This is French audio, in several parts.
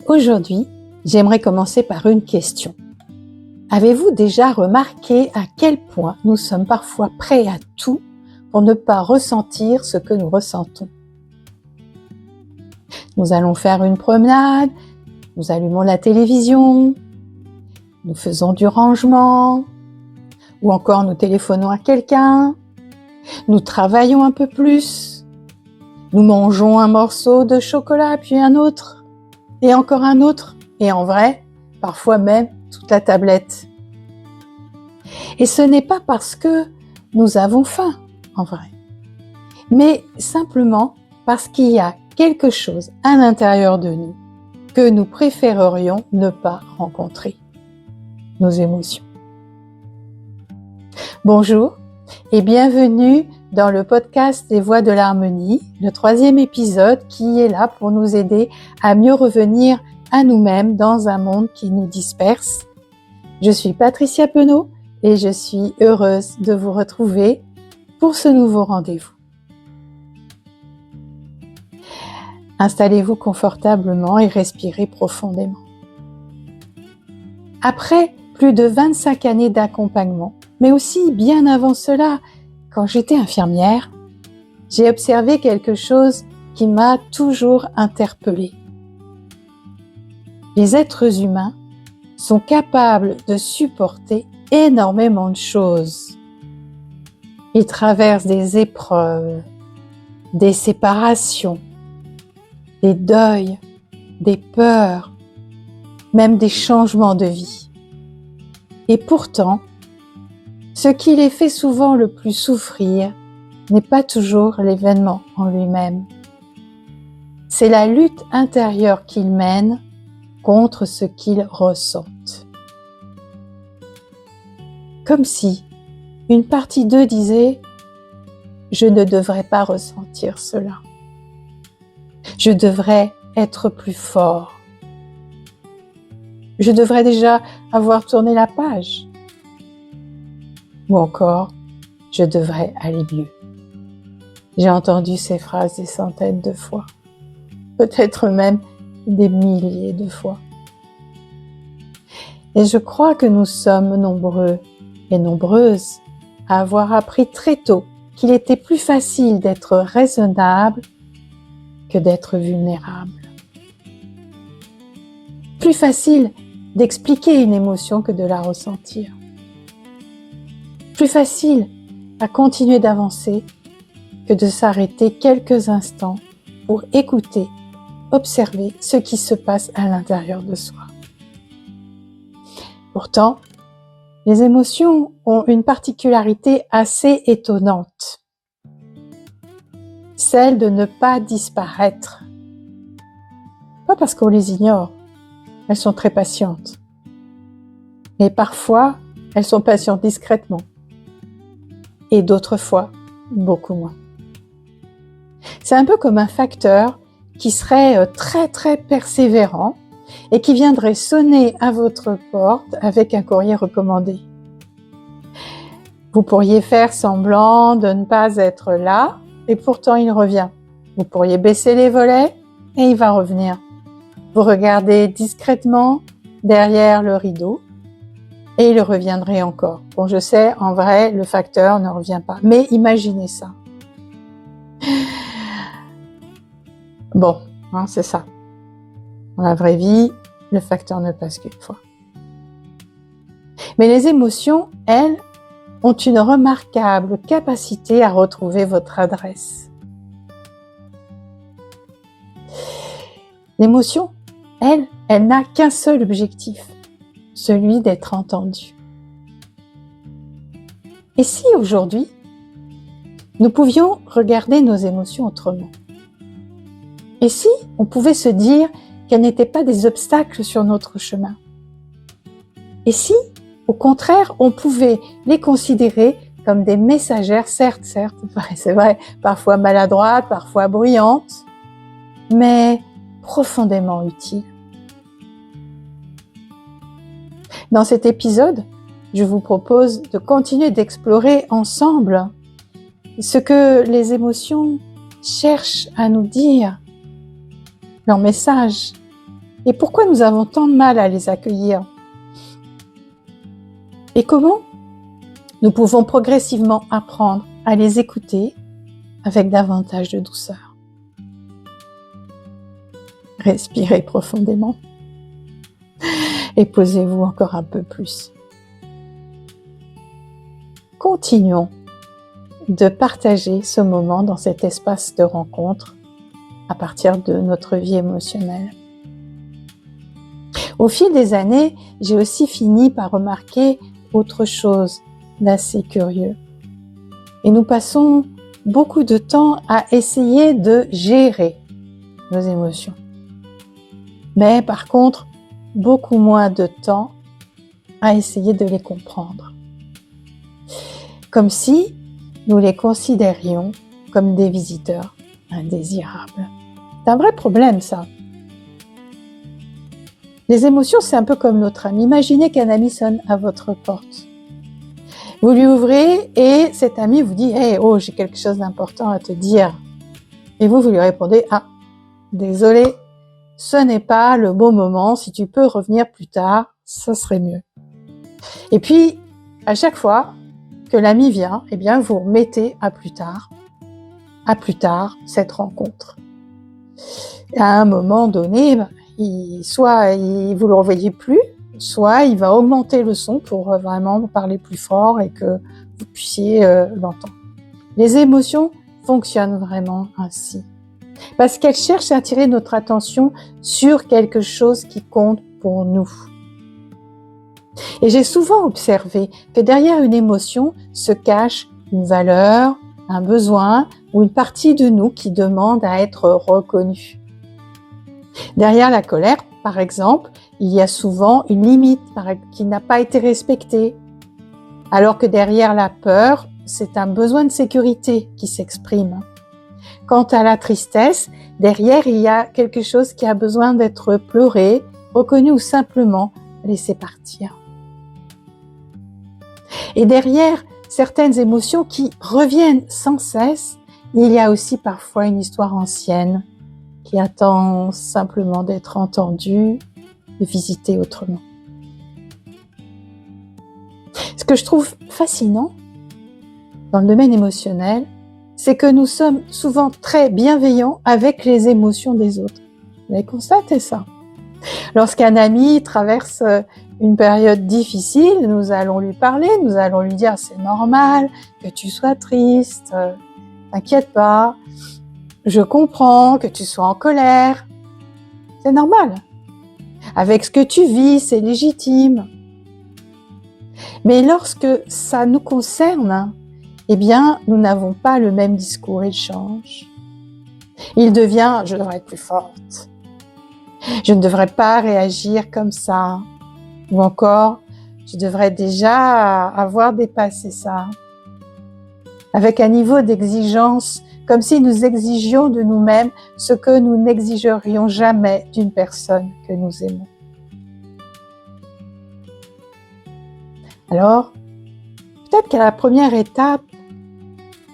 Aujourd'hui, j'aimerais commencer par une question. Avez-vous déjà remarqué à quel point nous sommes parfois prêts à tout pour ne pas ressentir ce que nous ressentons? Nous allons faire une promenade, nous allumons la télévision, nous faisons du rangement, ou encore nous téléphonons à quelqu'un, nous travaillons un peu plus, nous mangeons un morceau de chocolat puis un autre, et encore un autre, et en vrai, parfois même toute la tablette. Et ce n'est pas parce que nous avons faim, en vrai, mais simplement parce qu'il y a quelque chose à l'intérieur de nous que nous préférerions ne pas rencontrer, nos émotions. Bonjour et bienvenue dans le podcast des Voix de l'Harmonie, le 3e épisode qui est là pour nous aider à mieux revenir à nous-mêmes dans un monde qui nous disperse. Je suis Patricia Penaud et je suis heureuse de vous retrouver pour ce nouveau rendez-vous. Installez-vous confortablement et respirez profondément. Après plus de 25 années d'accompagnement, mais aussi bien avant cela, quand j'étais infirmière, j'ai observé quelque chose qui m'a toujours interpellée. Les êtres humains sont capables de supporter énormément de choses. Ils traversent des épreuves, des séparations, des deuils, des peurs, même des changements de vie. Et pourtant, ce qui les fait souvent le plus souffrir n'est pas toujours l'événement en lui-même. C'est la lutte intérieure qu'ils mènent contre ce qu'ils ressentent. Comme si une partie d'eux disait « Je ne devrais pas ressentir cela. Je devrais être plus fort. Je devrais déjà avoir tourné la page. Ou encore, je devrais aller mieux. » J'ai entendu ces phrases des centaines de fois, peut-être même des milliers de fois. Et je crois que nous sommes nombreux et nombreuses à avoir appris très tôt qu'il était plus facile d'être raisonnable que d'être vulnérable. Plus facile d'expliquer une émotion que de la ressentir. Plus facile à continuer d'avancer que de s'arrêter quelques instants pour écouter, observer ce qui se passe à l'intérieur de soi. Pourtant, les émotions ont une particularité assez étonnante, celle de ne pas disparaître. Pas parce qu'on les ignore, elles sont très patientes. Mais parfois, elles sont patientes discrètement. Et d'autres fois, beaucoup moins. C'est un peu comme un facteur qui serait très très persévérant et qui viendrait sonner à votre porte avec un courrier recommandé. Vous pourriez faire semblant de ne pas être là et pourtant il revient. Vous pourriez baisser les volets et il va revenir. Vous regardez discrètement derrière le rideau et il reviendrait encore. Bon, je sais, en vrai, le facteur ne revient pas. Mais imaginez ça. Bon, c'est ça. Dans la vraie vie, le facteur ne passe qu'une fois. Mais les émotions, elles, ont une remarquable capacité à retrouver votre adresse. L'émotion, elle n'a qu'un seul objectif, celui d'être entendue. Et si aujourd'hui, nous pouvions regarder nos émotions autrement? Et si on pouvait se dire qu'elles n'étaient pas des obstacles sur notre chemin? Et si, au contraire, on pouvait les considérer comme des messagères, certes, c'est vrai, parfois maladroites, parfois bruyantes, mais profondément utiles. Dans cet épisode, je vous propose de continuer d'explorer ensemble ce que les émotions cherchent à nous dire, leur message, Et pourquoi nous avons tant de mal à les accueillir? Et comment nous pouvons progressivement apprendre à les écouter avec davantage de douceur? Respirez profondément et posez-vous encore un peu plus. Continuons de partager ce moment dans cet espace de rencontre à partir de notre vie émotionnelle. Au fil des années, j'ai aussi fini par remarquer autre chose d'assez curieux. Et nous passons beaucoup de temps à essayer de gérer nos émotions. Mais par contre, beaucoup moins de temps à essayer de les comprendre. Comme si nous les considérions comme des visiteurs indésirables. C'est un vrai problème, ça. Les émotions, c'est un peu comme notre ami. Imaginez qu'un ami sonne à votre porte. Vous lui ouvrez et cet ami vous dit « Hey, oh, j'ai quelque chose d'important à te dire. » Et vous lui répondez « Ah, désolé, ce n'est pas le bon moment. Si tu peux revenir plus tard, ça serait mieux. » Et puis, à chaque fois que l'ami vient, eh bien, vous remettez à plus tard cette rencontre. Et à un moment donné, soit vous le revoyez plus, soit il va augmenter le son pour vraiment parler plus fort et que vous puissiez l'entendre. Les émotions fonctionnent vraiment ainsi. Parce qu'elles cherchent à attirer notre attention sur quelque chose qui compte pour nous. Et j'ai souvent observé que derrière une émotion se cache une valeur, un besoin ou une partie de nous qui demande à être reconnue. Derrière la colère, par exemple, il y a souvent une limite qui n'a pas été respectée. Alors que derrière la peur, c'est un besoin de sécurité qui s'exprime. Quant à la tristesse, derrière, il y a quelque chose qui a besoin d'être pleuré, reconnu ou simplement laissé partir. Et derrière certaines émotions qui reviennent sans cesse, il y a aussi parfois une histoire ancienne qui attend simplement d'être entendue et visitée autrement. Ce que je trouve fascinant dans le domaine émotionnel, c'est que nous sommes souvent très bienveillants avec les émotions des autres. Vous avez constaté ça? Lorsqu'un ami traverse une période difficile, nous allons lui parler, nous allons lui dire « c'est normal que tu sois triste, t'inquiète pas, je comprends que tu sois en colère, c'est normal. Avec ce que tu vis, c'est légitime. » Mais lorsque ça nous concerne, eh bien, nous n'avons pas le même discours, il change. Il devient « je devrais être plus forte ». Je ne devrais pas réagir comme ça. Ou encore, je devrais déjà avoir dépassé ça. Avec un niveau d'exigence, comme si nous exigions de nous-mêmes ce que nous n'exigerions jamais d'une personne que nous aimons. Alors, peut-être que la première étape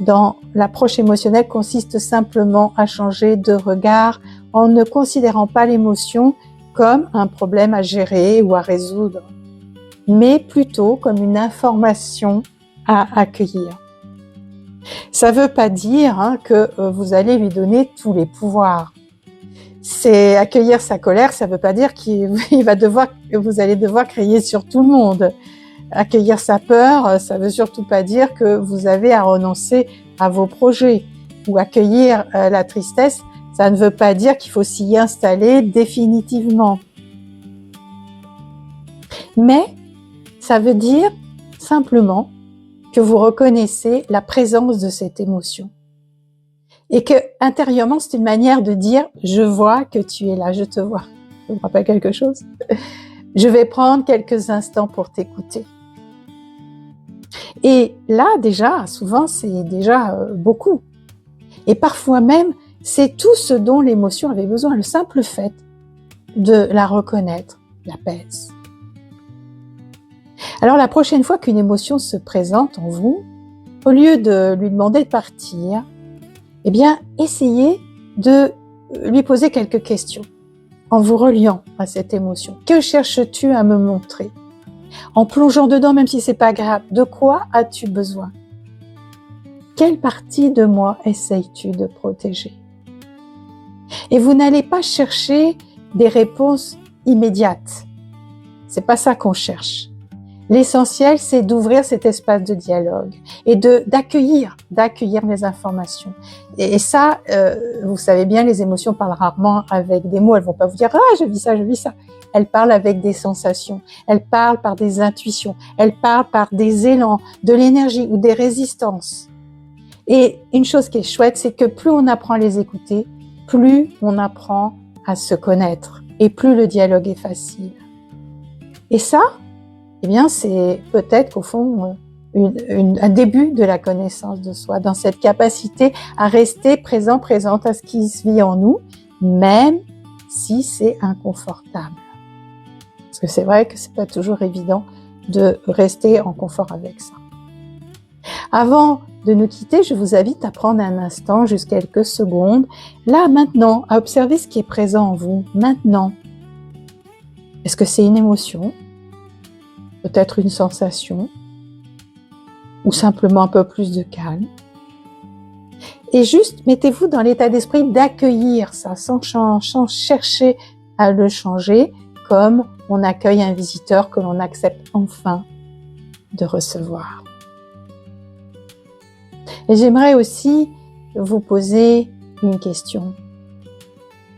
dans l'approche émotionnelle consiste simplement à changer de regard en ne considérant pas l'émotion comme un problème à gérer ou à résoudre, mais plutôt comme une information à accueillir. Ça ne veut pas dire que vous allez lui donner tous les pouvoirs. C'est accueillir sa colère, ça ne veut pas dire que vous allez devoir crier sur tout le monde. Accueillir sa peur, ça veut surtout pas dire que vous avez à renoncer à vos projets. Ou accueillir la tristesse, ça ne veut pas dire qu'il faut s'y installer définitivement. Mais ça veut dire simplement que vous reconnaissez la présence de cette émotion. Et que intérieurement, c'est une manière de dire « je vois que tu es là, je te vois ». Ça vous rappelle quelque chose? Je vais prendre quelques instants pour t'écouter. Et là, déjà, souvent, c'est déjà beaucoup. Et parfois même, c'est tout ce dont l'émotion avait besoin. Le simple fait de la reconnaître l'apaise. Alors, la prochaine fois qu'une émotion se présente en vous, au lieu de lui demander de partir, eh bien, essayez de lui poser quelques questions. en vous reliant à cette émotion. Que cherches-tu à me montrer? En plongeant dedans, même si c'est pas grave, de quoi as-tu besoin? Quelle partie de moi essayes-tu de protéger? Et vous n'allez pas chercher des réponses immédiates. C'est pas ça qu'on cherche. L'essentiel, c'est d'ouvrir cet espace de dialogue et d'accueillir les informations. Et ça, vous savez bien, les émotions parlent rarement avec des mots. Elles vont pas vous dire « Ah, je vis ça, je vis ça ». Elles parlent avec des sensations. Elles parlent par des intuitions. Elles parlent par des élans, de l'énergie ou des résistances. Et une chose qui est chouette, c'est que plus on apprend à les écouter, plus on apprend à se connaître et plus le dialogue est facile. Et ça, eh bien, c'est peut-être qu'au fond, un début de la connaissance de soi, dans cette capacité à rester présente à ce qui se vit en nous, même si c'est inconfortable. Parce que c'est vrai que c'est pas toujours évident de rester en confort avec ça. Avant de nous quitter, je vous invite à prendre un instant, juste quelques secondes, là, maintenant, à observer ce qui est présent en vous, maintenant. Est-ce que c'est une émotion? Peut-être une sensation? Ou simplement un peu plus de calme? Et juste, mettez-vous dans l'état d'esprit d'accueillir ça, sans chercher à le changer, comme on accueille un visiteur que l'on accepte enfin de recevoir. Et j'aimerais aussi vous poser une question.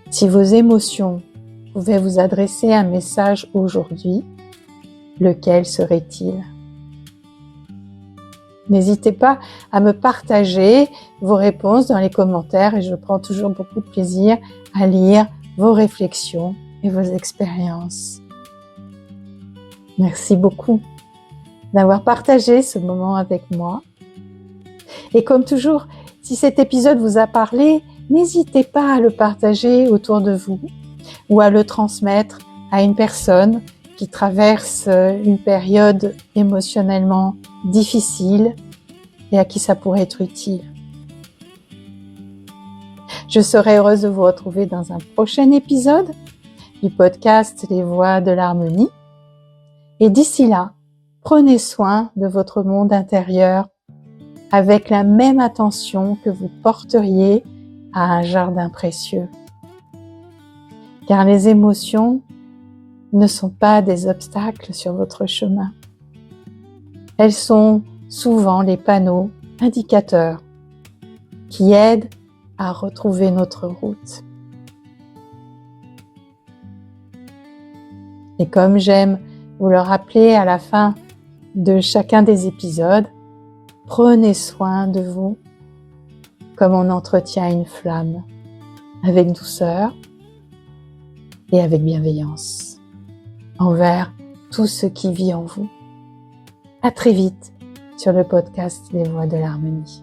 Si vos émotions pouvaient vous adresser un message aujourd'hui, lequel serait-il? N'hésitez pas à me partager vos réponses dans les commentaires et je prends toujours beaucoup de plaisir à lire vos réflexions et vos expériences. Merci beaucoup d'avoir partagé ce moment avec moi. Et comme toujours, si cet épisode vous a parlé, n'hésitez pas à le partager autour de vous ou à le transmettre à une personne qui traverse une période émotionnellement difficile et à qui ça pourrait être utile. Je serai heureuse de vous retrouver dans un prochain épisode du podcast Les Voix de l'Harmonie. Et d'ici là, prenez soin de votre monde intérieur avec la même attention que vous porteriez à un jardin précieux. Car les émotions ne sont pas des obstacles sur votre chemin. Elles sont souvent les panneaux indicateurs qui aident à retrouver notre route. Et comme j'aime vous le rappeler à la fin de chacun des épisodes, prenez soin de vous comme on entretient une flamme, avec douceur et avec bienveillance envers tout ce qui vit en vous. À très vite sur le podcast Les Voix de l'Harmonie.